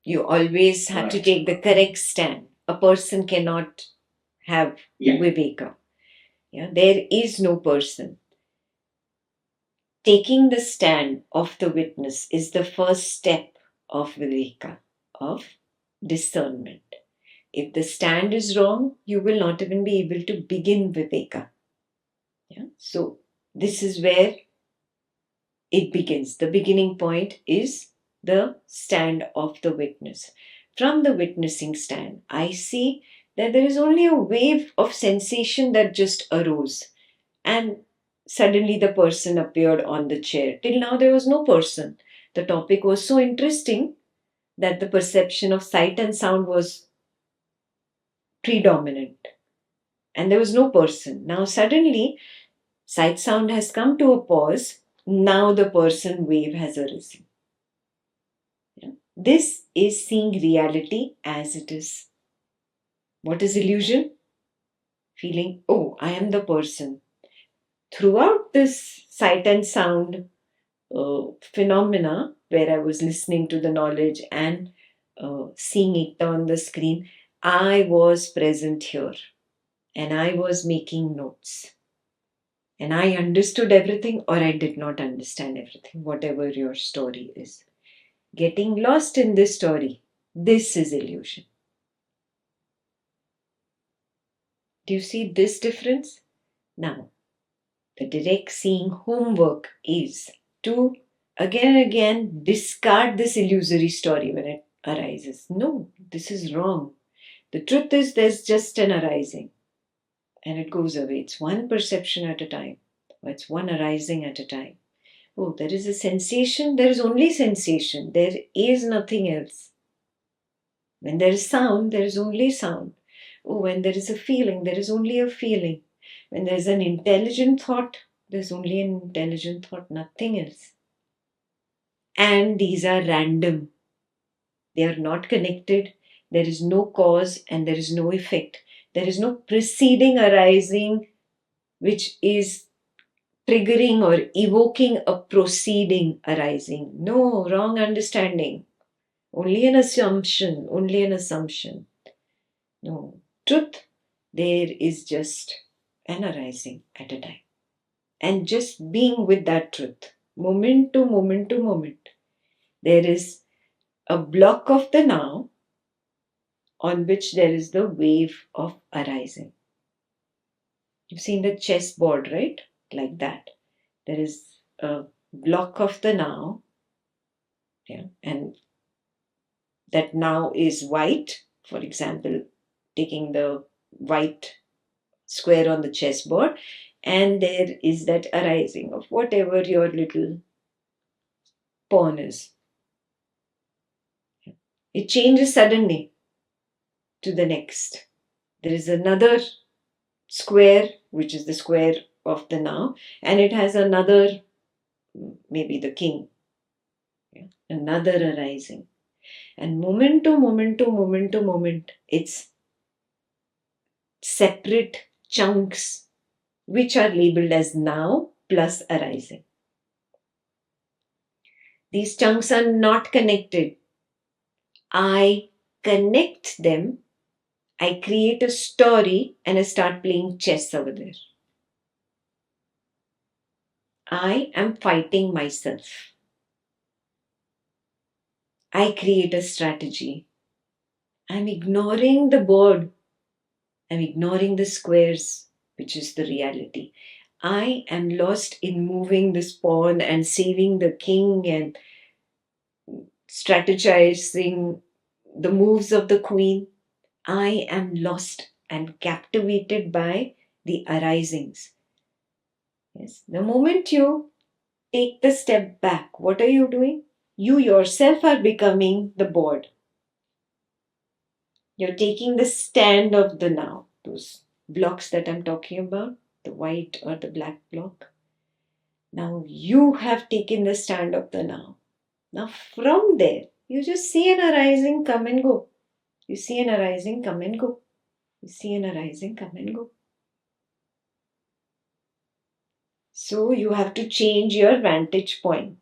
You always have to take the correct stand. A person cannot have viveka. Yeah, there is no person. Taking the stand of the witness is the first step of viveka, of discernment. If the stand is wrong, you will not even be able to begin viveka. Yeah? So this is where it begins. The beginning point is the stand of the witness. From the witnessing stand, I see that there is only a wave of sensation that just arose, and suddenly the person appeared on the chair. Till now, there was no person. The topic was so interesting that the perception of sight and sound was predominant, and there was no person. Now, suddenly, sight sound has come to a pause. Now, the person wave has arisen. This is seeing reality as it is. What is illusion? Feeling, oh, I am the person. Throughout this sight and sound phenomena, where I was listening to the knowledge and seeing it on the screen, I was present here and I was making notes. And I understood everything or I did not understand everything, whatever your story is. Getting lost in this story, this is illusion. Do you see this difference? Now, the direct seeing homework is to again and again discard this illusory story when it arises. No, this is wrong. The truth is there's just an arising and it goes away. It's one perception at a time, or it's one arising at a time. Oh, there is a sensation, there is only sensation, there is nothing else. When there is sound, there is only sound. Oh, when there is a feeling, there is only a feeling. When there is an intelligent thought, there's only an intelligent thought, nothing else. And these are random. They are not connected. There is no cause and there is no effect. There is no preceding arising which is triggering or evoking a proceeding arising. No, wrong understanding. Only an assumption, only an assumption. No, truth, there is just an arising at a time. And just being with that truth, moment to moment to moment, there is a block of the now on which there is the wave of arising. You've seen the chessboard, right? Like that. There is a block of the now, yeah, and that now is white. For example, taking the white square on the chessboard, and there is that arising of whatever your little pawn is. It changes suddenly to the next. There is another square, which is the square of the now, and it has another, maybe the king, yeah, another arising. And moment to moment to moment to moment, it's separate chunks which are labeled as now plus arising. These chunks are not connected. I connect them, I create a story, and I start playing chess over there. I am fighting myself. I create a strategy. I'm ignoring the board. I'm ignoring the squares, which is the reality. I am lost in moving this pawn and saving the king and strategizing the moves of the queen. I am lost and captivated by the arisings. Yes. The moment you take the step back, what are you doing? You yourself are becoming the board. You're taking the stand of the now, those blocks that I'm talking about, the white or the black block. Now you have taken the stand of the now. Now from there, you just see an arising come and go. You see an arising come and go. You see an arising come and go. So you have to change your vantage point.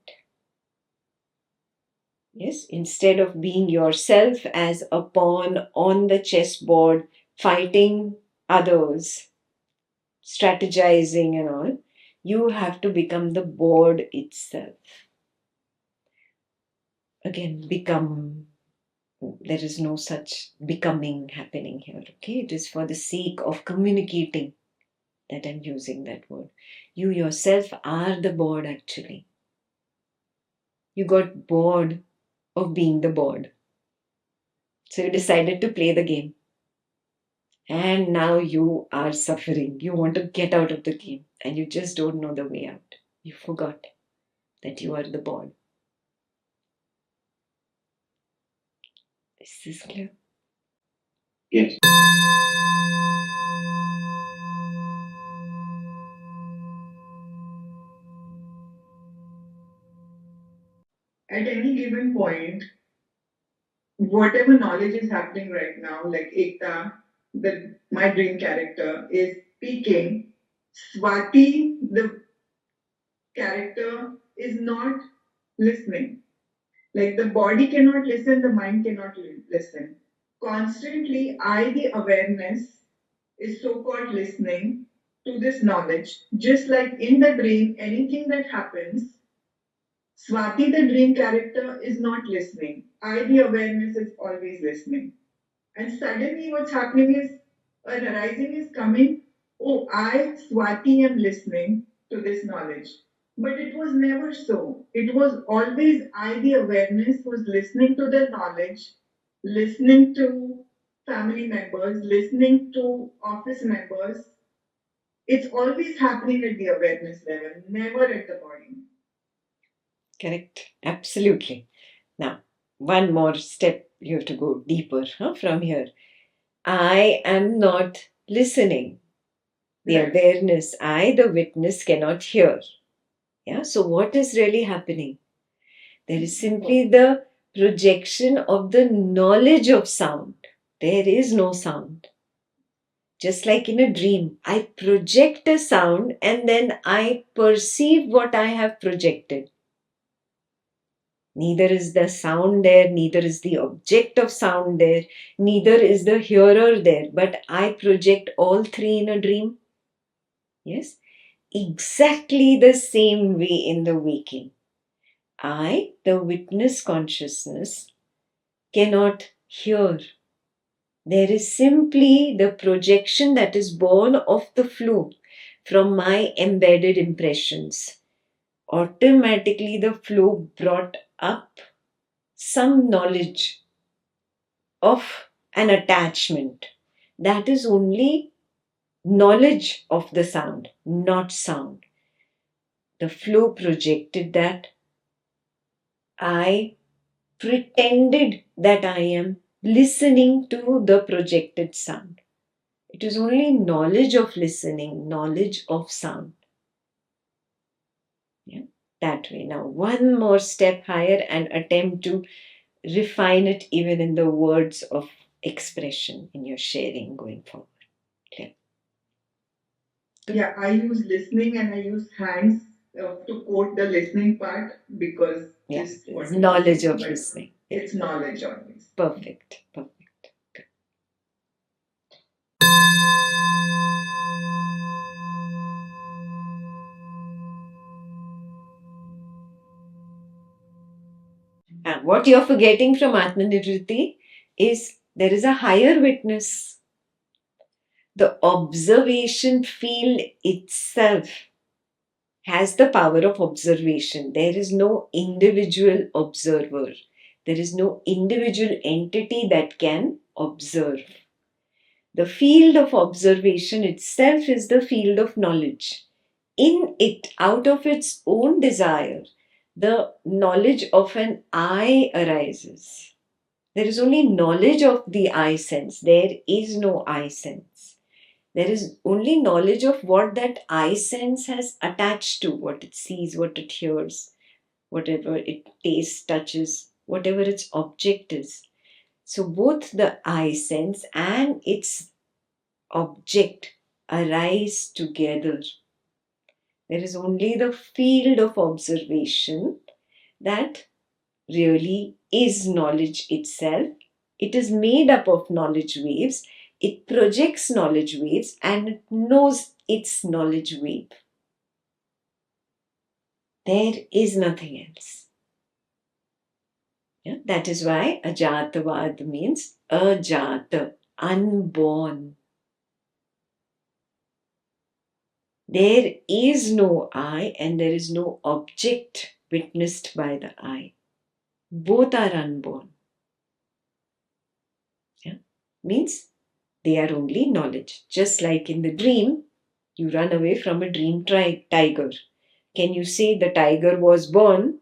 Yes, instead of being yourself as a pawn on the chessboard, fighting others, strategizing and all, you have to become the board itself. Again, become. There is no such becoming happening here. Okay, it is for the sake of communicating that I'm using that word. You yourself are the board actually. You got bored of being the board. So you decided to play the game. And now you are suffering. You want to get out of the game and you just don't know the way out. You forgot that you are the board. Is this clear? Yes. At any given point, whatever knowledge is happening right now, like Ekta, my dream character, is speaking, Swati, the character, is not listening. Like the body cannot listen, the mind cannot listen. Constantly, the awareness, is so called listening to this knowledge. Just like in the dream, anything that happens, Swati, the dream character, is not listening. The awareness, is always listening. And suddenly, what's happening is an arising is coming. Oh, Swati, am listening to this knowledge. But it was never so. It was always the awareness, was listening to the knowledge, listening to family members, listening to office members. It's always happening at the awareness level, never at the body. Correct. Absolutely. Now, one more step. You have to go deeper from here. I am not listening. The Right. awareness, I, the witness, cannot hear. Yeah. So, what is really happening? There is simply the projection of the knowledge of sound. There is no sound. Just like in a dream, I project a sound and then I perceive what I have projected. Neither is the sound there, neither is the object of sound there, neither is the hearer there, but I project all three in a dream. Yes, exactly the same way in the waking. I, the witness consciousness, cannot hear. There is simply the projection that is born of the flow from my embedded impressions. Automatically, the flow brought up some knowledge of an attachment. That is only knowledge of the sound, not sound. The flow projected that. I pretended that I am listening to the projected sound. It is only knowledge of listening, knowledge of sound. Yeah, that way. Now, one more step higher and attempt to refine it even in the words of expression in your sharing going forward. Clear? Yeah, I use listening and I use hands to quote the listening part because Yes, this what knowledge of listening. it's knowledge always. Perfect. Perfect. And what you're forgetting from Atmanivritti is there is a higher witness. The observation field itself has the power of observation. There is no individual observer. There is no individual entity that can observe. The field of observation itself is the field of knowledge. In it, out of its own desire, the knowledge of an I arises. There is only knowledge of the I sense. There is no I sense. There is only knowledge of what that I sense has attached to, what it sees, what it hears, whatever it tastes, touches, whatever its object is. So both the I sense and its object arise together. There is only the field of observation that really is knowledge itself. It is made up of knowledge waves. It projects knowledge waves and it knows its knowledge wave. There is nothing else. Yeah? That is why Ajatavad means Ajata, unborn. There is no I and there is no object witnessed by the I. Both are unborn. Yeah? Means they are only knowledge. Just like in the dream, you run away from a dream tiger. Can you say the tiger was born?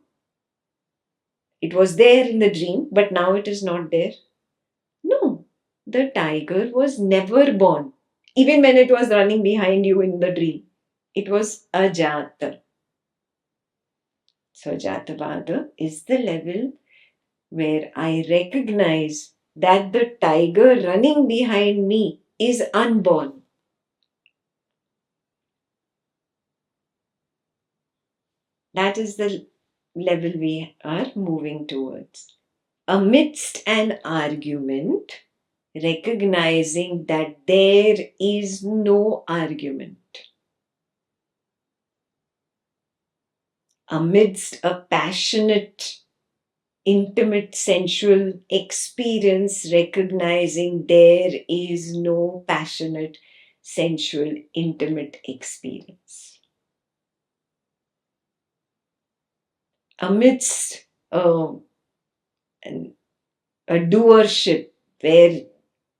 It was there in the dream, but now it is not there. No, the tiger was never born, even when it was running behind you in the dream. It was ajata. So, Ajatavada is the level where I recognize that the tiger running behind me is unborn. That is the level we are moving towards. Amidst an argument, recognizing that there is no argument. Amidst a passionate, intimate, sensual experience, recognizing there is no passionate, sensual, intimate experience. Amidst a doership where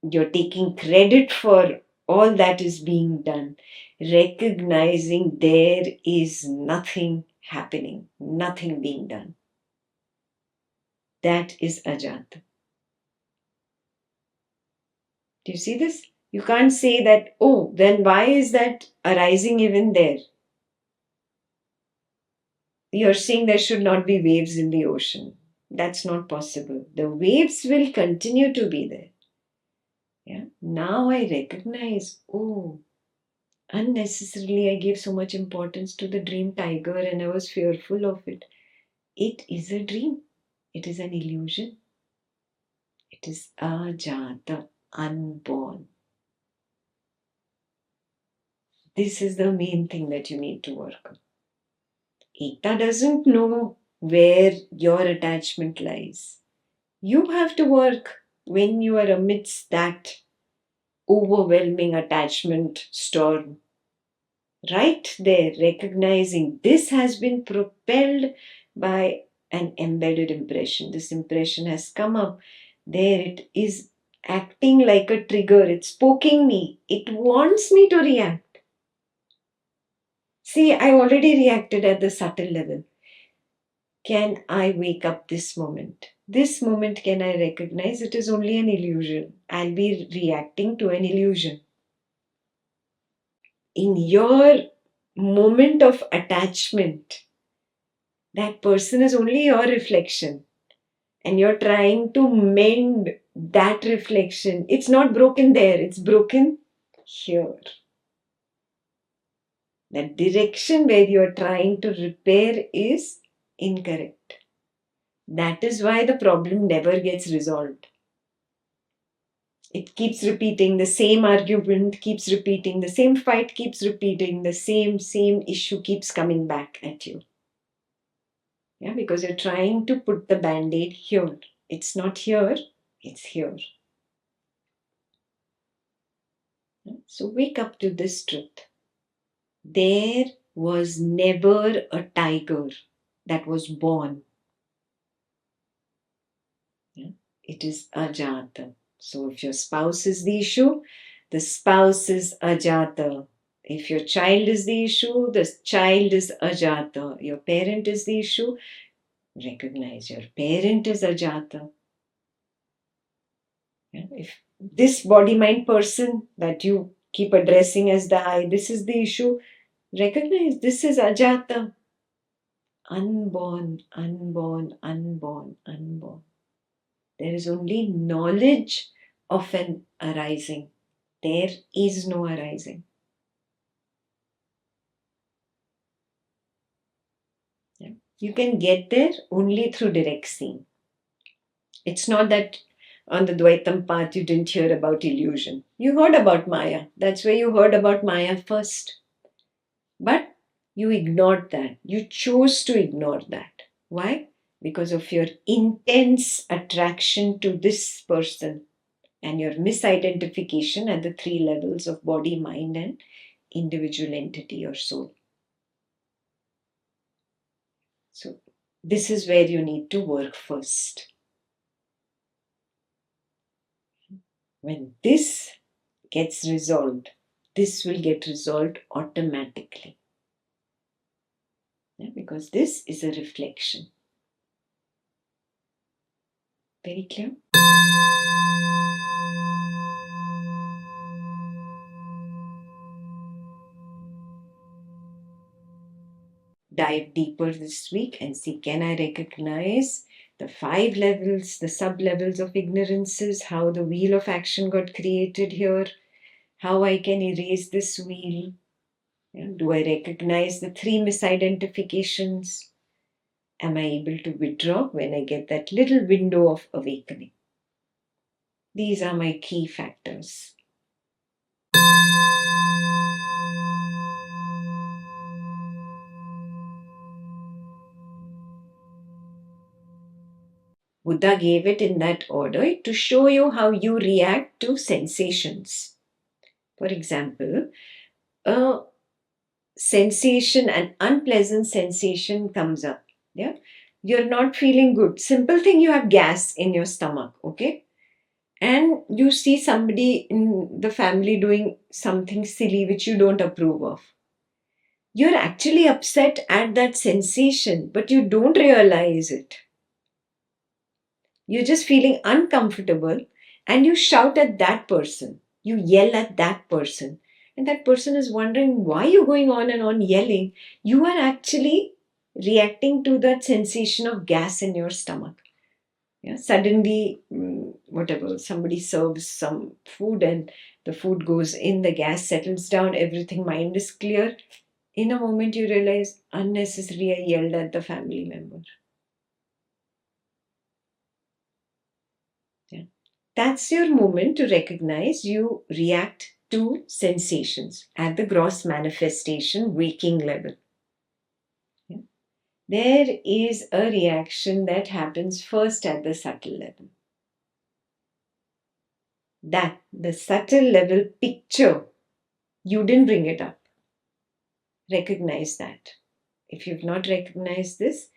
you're taking credit for all that is being done, recognizing there is nothing happening, nothing being done. That is Ajata. Do you see this? You can't say that, oh, then why is that arising even there? You're saying there should not be waves in the ocean. That's not possible. The waves will continue to be there. Yeah. Now I recognize, oh, unnecessarily I gave so much importance to the dream tiger and I was fearful of it. It is a dream. It is an illusion. It is ajata, unborn. This is the main thing that you need to work on. Ekta doesn't know where your attachment lies. You have to work when you are amidst that overwhelming attachment storm. Right there, recognizing this has been propelled by an embedded impression. This impression has come up. There it is acting like a trigger. It's poking me. It wants me to react. See, I already reacted at the subtle level. Can I wake up this moment? This moment, can I recognize it is only an illusion? I'll be reacting to an illusion. In your moment of attachment, that person is only your reflection. And you're trying to mend that reflection. It's not broken there, it's broken here. That direction where you're trying to repair is incorrect. That is why the problem never gets resolved. It keeps repeating the same argument, keeps repeating the same fight, keeps repeating the same issue keeps coming back at you. Yeah, because you're trying to put the band-aid here. It's not here, it's here. So wake up to this truth. There was never a tiger that was born. Yeah? It is ajata. So if your spouse is the issue, the spouse is ajata. If your child is the issue, the child is ajata. Your parent is the issue, recognize your parent is ajata. Yeah? If this body-mind person that you keep addressing as the I, this is the issue, recognize this is ajata. Unborn, unborn, unborn, unborn. There is only knowledge of an arising. There is no arising. Yeah. You can get there only through direct seeing. It's not that on the Dvaitam path you didn't hear about illusion. You heard about Maya. That's where you heard about Maya first. But you ignored that. You chose to ignore that. Why? Because of your intense attraction to this person and your misidentification at the three levels of body, mind, and individual entity or soul. So, this is where you need to work first. When this gets resolved, this will get resolved automatically. Yeah, because this is a reflection. Very clear? Dive deeper this week and see, can I recognize the 5 levels, the sub levels of ignorances, how the wheel of action got created here, how I can erase this wheel. Yeah, do I recognize the 3 misidentifications? Am I able to withdraw when I get that little window of awakening? These are my key factors. Buddha gave it in that order to show you how you react to sensations. For example, a sensation, an unpleasant sensation comes up. Yeah, you're not feeling good. Simple thing, you have gas in your stomach. Okay, and you see somebody in the family doing something silly which you don't approve of. You're actually upset at that sensation, but you don't realize it. You're just feeling uncomfortable and you shout at that person. You yell at that person. And that person is wondering why you're going on and on yelling. You are actually reacting to that sensation of gas in your stomach. Yeah, suddenly, whatever, somebody serves some food and the food goes in, the gas settles down, everything, mind is clear. In a moment, you realize unnecessarily I yelled at the family member. Yeah. That's your moment to recognize you react to sensations at the gross manifestation waking level. Yeah. There is a reaction that happens first at the subtle level. That, the subtle level picture, you didn't bring it up. Recognize that. If you've not recognized this,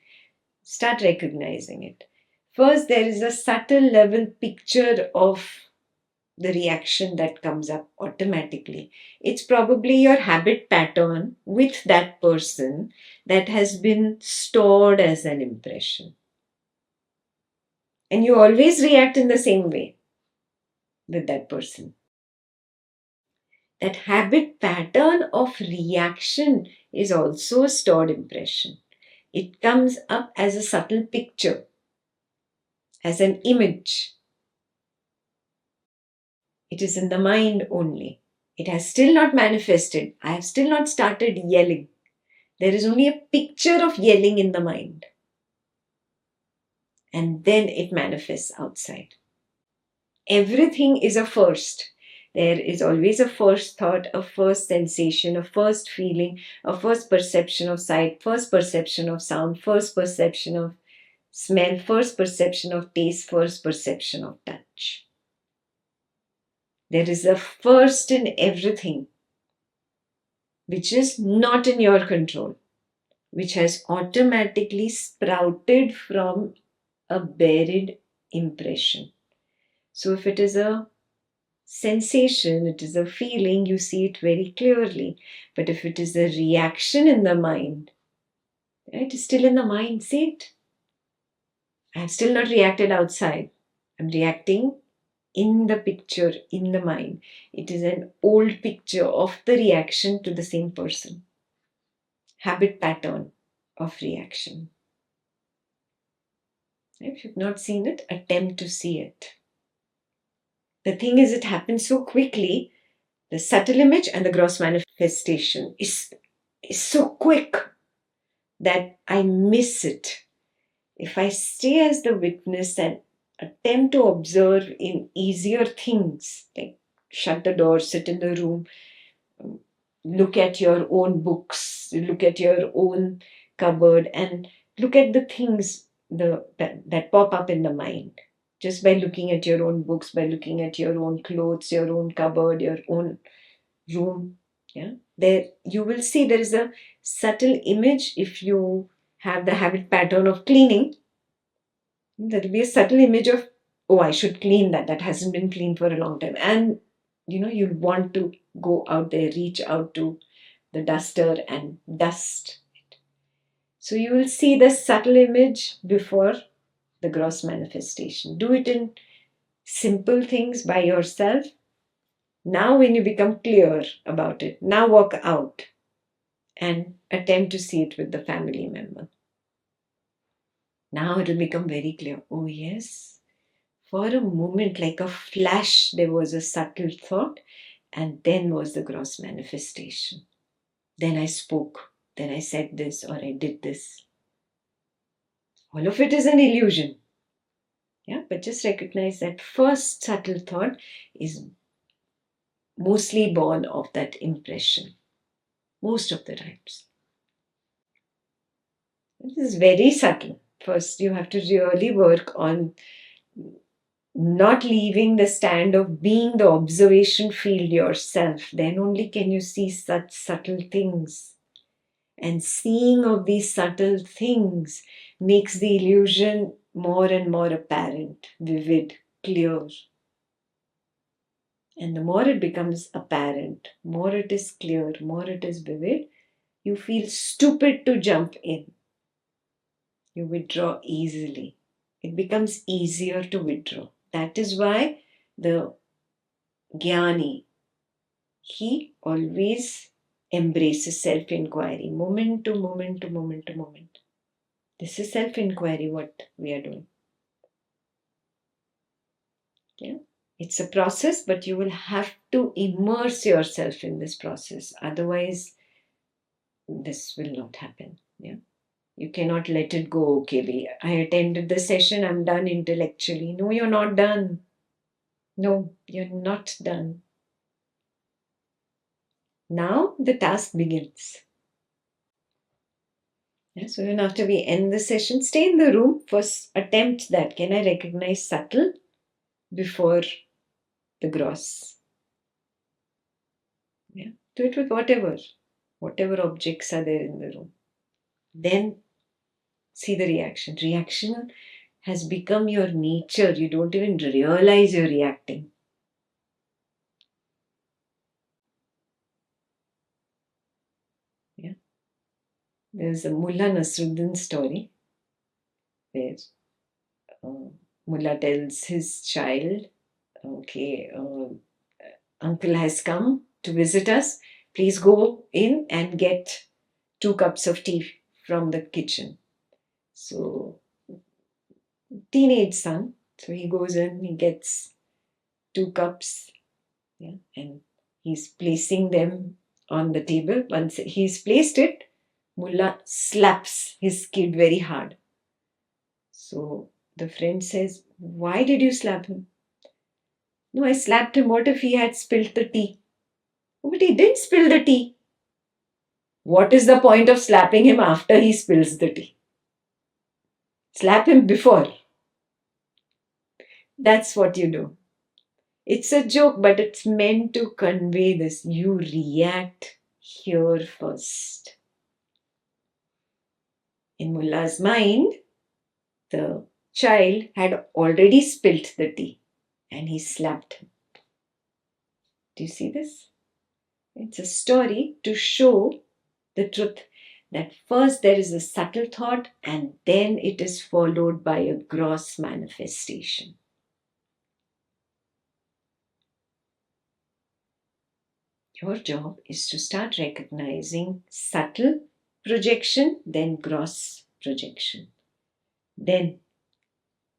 start recognizing it. First, there is a subtle level picture of the reaction that comes up automatically. It's probably your habit pattern with that person that has been stored as an impression. And you always react in the same way with that person. That habit pattern of reaction is also a stored impression. It comes up as a subtle picture, as an image. It is in the mind only. It has still not manifested. I have still not started yelling. There is only a picture of yelling in the mind. And then it manifests outside. Everything is a first. There is always a first thought, a first sensation, a first feeling, a first perception of sight, first perception of sound, first perception of smell, first perception of taste, first perception of touch. There is a first in everything, which is not in your control, which has automatically sprouted from a buried impression. So if it is a sensation, it is a feeling, you see it very clearly. But if it is a reaction in the mind, it is still in the mind, see it? I have still not reacted outside. I'm reacting in the picture, in the mind. It is an old picture of the reaction to the same person. Habit pattern of reaction. If you've not seen it, attempt to see it. The thing is, it happens so quickly. The subtle image and the gross manifestation is so quick. that I miss it. If I stay as the witness and attempt to observe in easier things, like shut the door, sit in the room, look at your own books, look at your own cupboard, and look at the things that pop up in the mind. Just by looking at your own books, by looking at your own clothes, your own cupboard, your own room. Yeah, there you will see there is a subtle image. If you have the habit pattern of cleaning, there will be a subtle image of, oh, I should clean that hasn't been cleaned for a long time, and you want to go out there, reach out to the duster and dust. So you will see the subtle image before the gross manifestation. Do it in simple things by yourself. Now when you become clear about it, now walk out and attempt to see it with the family member. Now it will become very clear. Oh, yes. For a moment, like a flash, there was a subtle thought, and then was the gross manifestation. Then I spoke, then I said this, or I did this. All of it is an illusion. Yeah, but just recognize that first subtle thought is mostly born of that impression, most of the times. This is very subtle. First, you have to really work on not leaving the stand of being the observation field yourself. Then only can you see such subtle things. And seeing of these subtle things makes the illusion more and more apparent, vivid, clear. And the more it becomes apparent, more it is clear, more it is vivid, you feel stupid to jump in. You withdraw easily. It becomes easier to withdraw. That is why the Jnani, he always embraces self-inquiry, moment to moment to moment to moment. This is self-inquiry, what we are doing. Yeah? It's a process, but you will have to immerse yourself in this process. Otherwise, this will not happen. Yeah. You cannot let it go. Okay, I attended the session, I'm done intellectually. No, you're not done. No, you're not done. Now the task begins. Yeah, so then after we end the session, stay in the room. First attempt that. Can I recognize subtle before the gross? Yeah. Do it with whatever objects are there in the room. Then see the reaction. Reaction has become your nature. You don't even realize you're reacting. Yeah. There's a Mullah Nasruddin story where uh, Mullah tells his child, okay, uncle has come to visit us. Please go in and get 2 cups of tea from the kitchen. So, teenage son, so he goes in, he gets 2 cups, yeah, and he's placing them on the table. Once he's placed it, Mullah slaps his kid very hard. So the friend says, why did you slap him? No, I slapped him. What if he had spilled the tea? "Oh, but he didn't spill the tea. What is the point of slapping him after he spills the tea? Slap him before. That's what you do. It's a joke, but it's meant to convey this. You react here first. In Mullah's mind, the child had already spilt the tea and he slapped him. Do you see this? It's a story to show the truth that first there is a subtle thought and then it is followed by a gross manifestation. Your job is to start recognizing subtle projection, then gross projection, then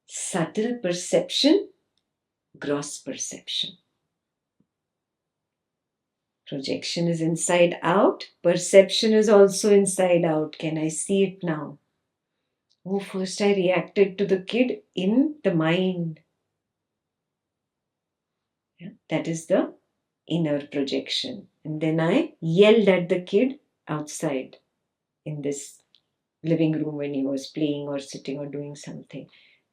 subtle perception, gross perception. Projection is inside out. Perception is also inside out. Can I see it now? Oh, first I reacted to the kid in the mind. Yeah, that is the inner projection. And then I yelled at the kid outside in this living room when he was playing or sitting or doing something.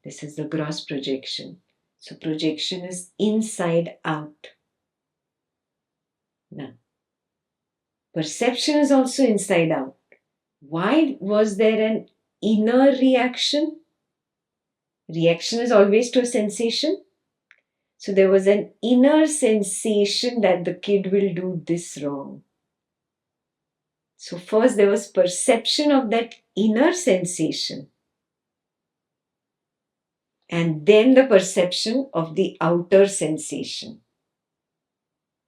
This is the gross projection. So projection is inside out. Now, perception is also inside out. Why was there an inner reaction? Reaction is always to a sensation. So there was an inner sensation that the kid will do this wrong. So first there was perception of that inner sensation. And then the perception of the outer sensation.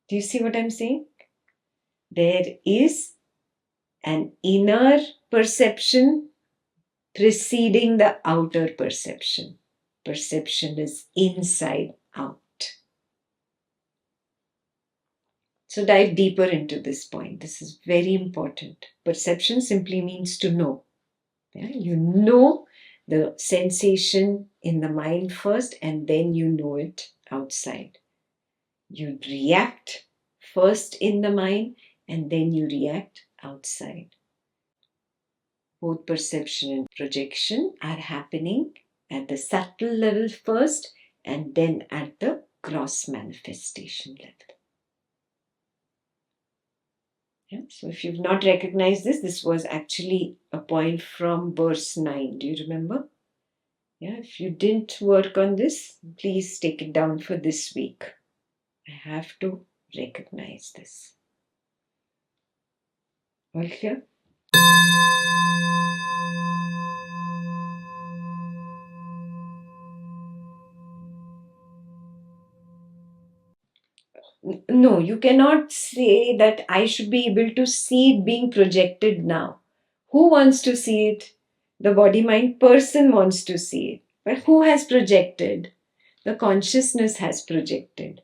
Do you see what I'm saying? There is an inner perception preceding the outer perception. Perception is inside out. So dive deeper into this point. This is very important. Perception simply means to know. Yeah? You know the sensation in the mind first, and then you know it outside. You react first in the mind, and then you react outside. Both perception and projection are happening at the subtle level first, and then at the gross manifestation level. Yeah? So if you've not recognized this, this was actually a point from verse 9. Do you remember? Yeah, if you didn't work on this, please take it down for this week. I have to recognize this. All clear? No, you cannot say that I should be able to see it being projected now. Who wants to see it? The body mind person wants to see it. But who has projected? The consciousness has projected.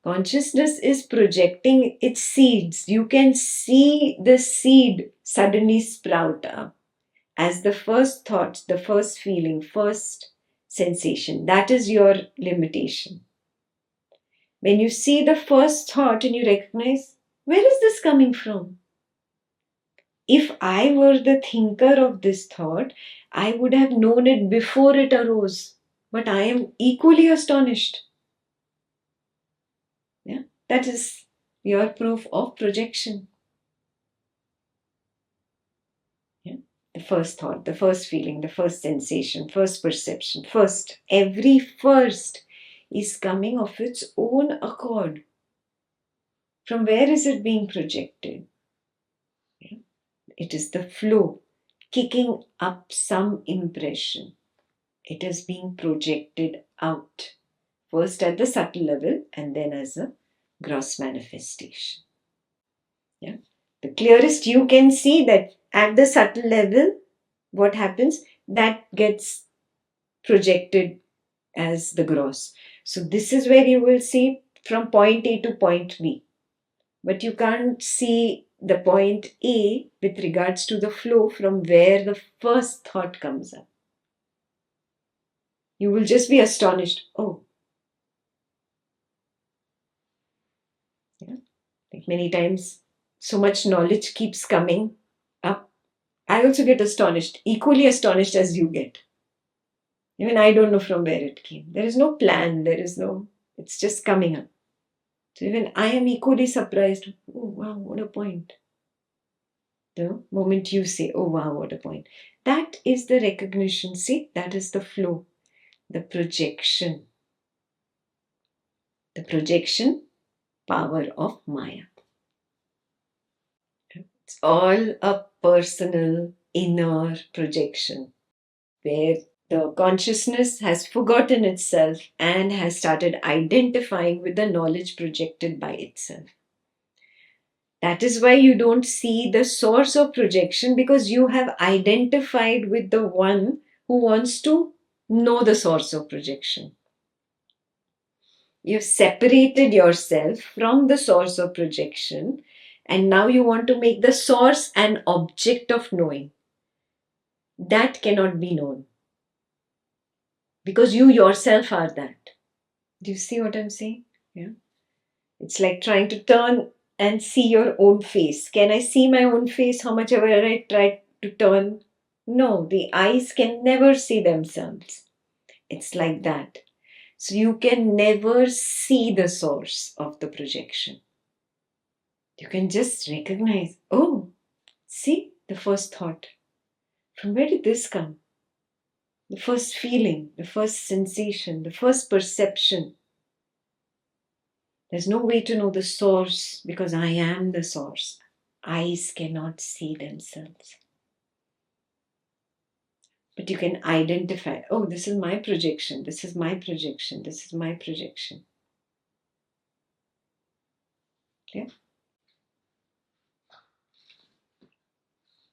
Consciousness is projecting its seeds. You can see the seed suddenly sprout up as the first thought, the first feeling, first sensation. That is your limitation. When you see the first thought and you recognize, where is this coming from? If I were the thinker of this thought, I would have known it before it arose. But I am equally astonished. Yeah, that is your proof of projection. Yeah? The first thought, the first feeling, the first sensation, first perception, first. Every first is coming of its own accord. From where is it being projected? Yeah? It is the flow kicking up some impression. It is being projected out. First at the subtle level and then as a gross manifestation. Yeah? The clearest you can see that at the subtle level, what happens? That gets projected as the gross. So this is where you will see from point A to point B. But you can't see the point A with regards to the flow from where the first thought comes up. You will just be astonished. Oh. Yeah. Like many times, so much knowledge keeps coming up. I also get astonished, equally astonished as you get. Even I don't know from where it came. There is no plan. It's just coming up. So even I am equally surprised. Oh, wow, what a point. The moment you say, oh, wow, what a point. That is the recognition. See, that is the flow, the projection. The projection power of Maya. It's all a personal inner projection where the consciousness has forgotten itself and has started identifying with the knowledge projected by itself. That is why you don't see the source of projection, because you have identified with the one who wants to know the source of projection. You've separated yourself from the source of projection, and now you want to make the source an object of knowing. That cannot be known because you yourself are that. Do you see what I'm saying? Yeah. It's like trying to turn and see your own face. Can I see my own face how much ever I try to turn? No, the eyes can never see themselves. It's like that. So you can never see the source of the projection. You can just recognize, oh, see the first thought. From where did this come? The first feeling, the first sensation, the first perception. There's no way to know the source because I am the source. Eyes cannot see themselves. But you can identify, oh, this is my projection, this is my projection, this is my projection. Yeah?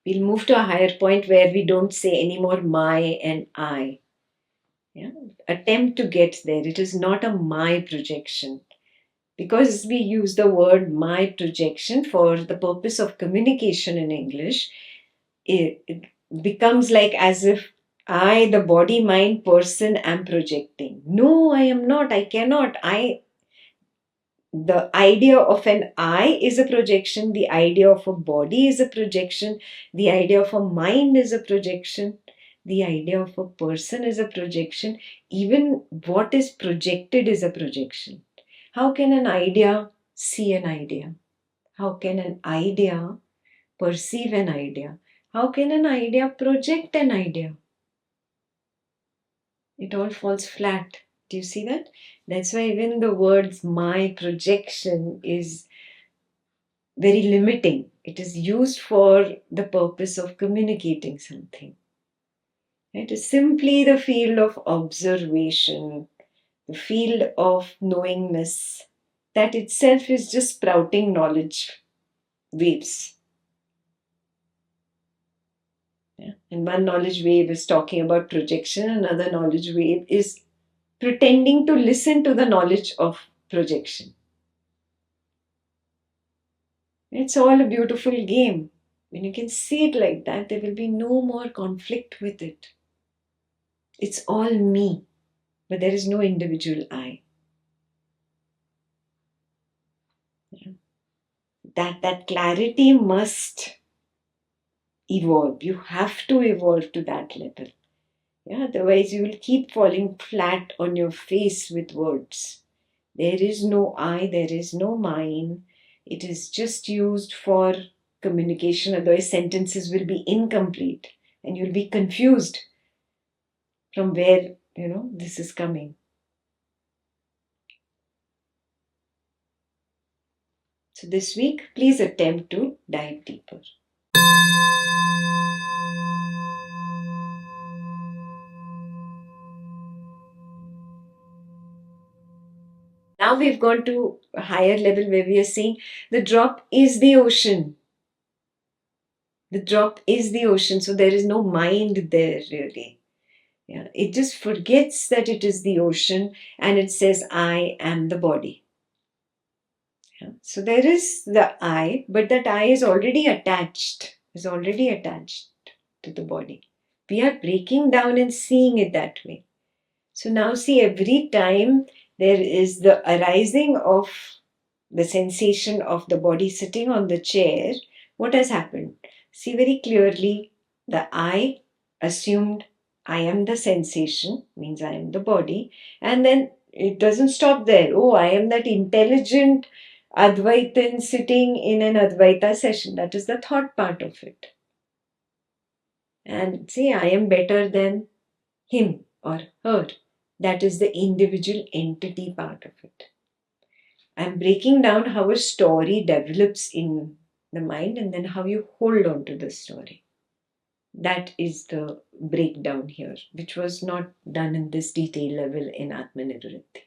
We'll move to a higher point where we don't say anymore my and I. Yeah? Attempt to get there. It is not a my projection. Because we use the word my projection for the purpose of communication in English, it becomes like as if I, the body, mind person, am projecting. No, I am not. I cannot. The idea of an I is a projection. The idea of a body is a projection. The idea of a mind is a projection. The idea of a person is a projection. Even what is projected is a projection. How can an idea see an idea? How can an idea perceive an idea? How can an idea project an idea? It all falls flat. Do you see that? That's why even the words my projection is very limiting. It is used for the purpose of communicating something. It is simply the field of observation, the field of knowingness. That itself is just sprouting knowledge waves. Yeah. And one knowledge wave is talking about projection, another knowledge wave is pretending to listen to the knowledge of projection. It's all a beautiful game. When you can see it like that, there will be no more conflict with it. It's all me, but there is no individual I. Yeah. That clarity must evolve. You have to evolve to that level. Yeah, otherwise you will keep falling flat on your face with words. There is no I, there is no mine. It is just used for communication, otherwise sentences will be incomplete and you'll be confused from where, this is coming. So this week, please attempt to dive deeper. Now we've gone to a higher level where we are saying the drop is the ocean. The drop is the ocean, so there is no mind there really. Yeah, it just forgets that it is the ocean and it says, I am the body. Yeah. So there is the I, but that I is already attached to the body. We are breaking down and seeing it that way. So now see, every time there is the arising of the sensation of the body sitting on the chair, what has happened? See very clearly, the I assumed I am the sensation, means I am the body, and then it doesn't stop there. Oh, I am that intelligent Advaitin sitting in an Advaita session. That is the thought part of it. And see, I am better than him or her. That is the individual entity part of it. I'm breaking down how a story develops in the mind and then how you hold on to the story. That is the breakdown here, which was not done in this detail level in Atmanirbhritti.